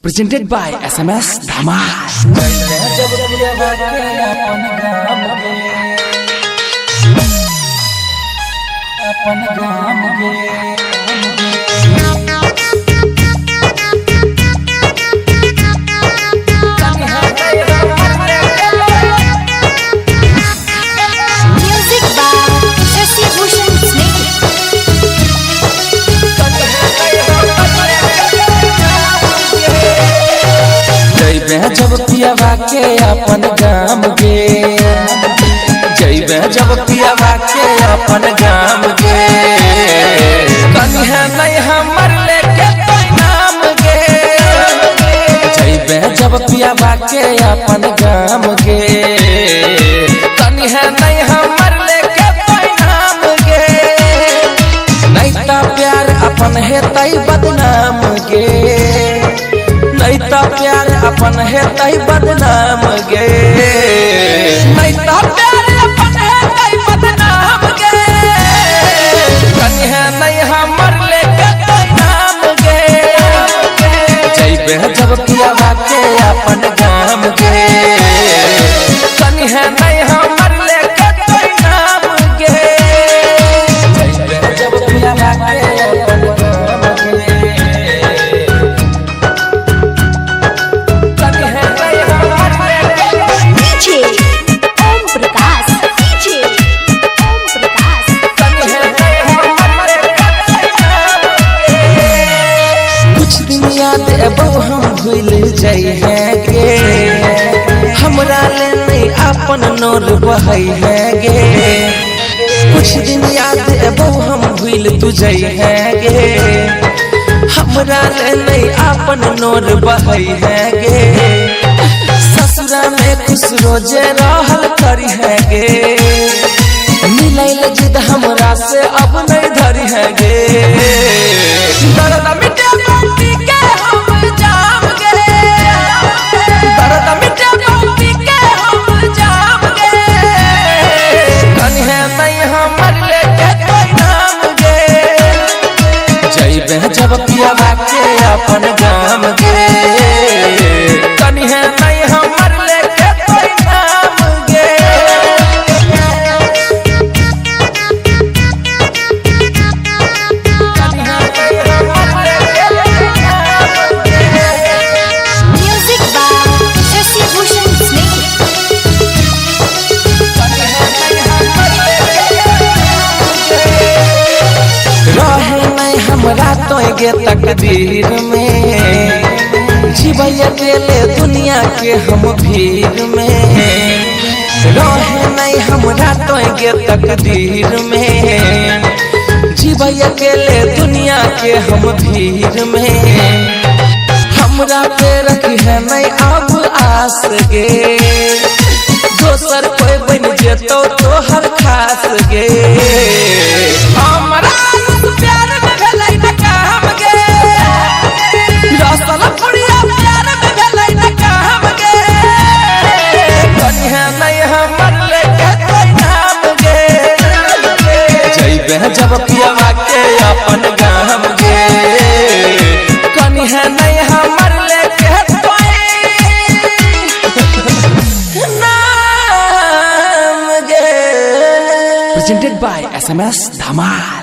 Presented by SMS Dhamal। जब पियावा के अपन गाम गे जइबे जब पियावा के अपन गाम गे कन्हा नहीं हमर लेके तो नाम गे जइबे जब पियावा के अपन गाम गे कन्हा नहीं हमर लेके तो नाम गे नहीं ता प्यार अपन है तई बदनाम गे नहीं ता प्यार अपन है तई बदनाम गे नहीं ता प्यार अपन है तई बदनाम गे कन्हा नहीं हमर लेके तो नाम गे जइबे जब पियावा के अपन गाम गे कन्हा नहीं हमर लेके तो नाम गे जइबे जब पियावा के अपन गाम गे हम भूल जाई है गे हमरा ले नहीं अपन नोर बहई है गे कुछ दिन याद एबो हम भूल तू जाई है गे हमरा ले नहीं अपन नोर बहई है गे ससुरा में खुश रोजे रहल करी है गे मिलैल जिद हमरा से अब नहीं धरी है गे दर्द मिटे बाटी के हम जाम गे दर्द मिटे बाटी के हम जाम गे कन्हा नहीं हमर लेके कोई नाम गे जइबे जब पियावा के अपन गाम गे कन्हा नहीं हमर लेके कोई नाम गे हमरा तो गे तकदीर में जीवैया गेले दुनिया के हम भीड़ में रहे नहीं हमरा तो गे तकदीर में जीवैया गेले दुनिया के हम भीड़ में हमरा पे रखी है नहीं अब आस गे दोसर कोई बन जेतो तो हर खास गे हमरा प्यार में भेलै न काम गे रसल पुड़िया प्यार में भेलै न काम गे कन्हा नहीं हमर लेके कोई नाम गे जइबे जब पियावा के अपन गाम गे कन्हा नहीं हमर लेके कोई नाम गे Presented by SMS Dhamal।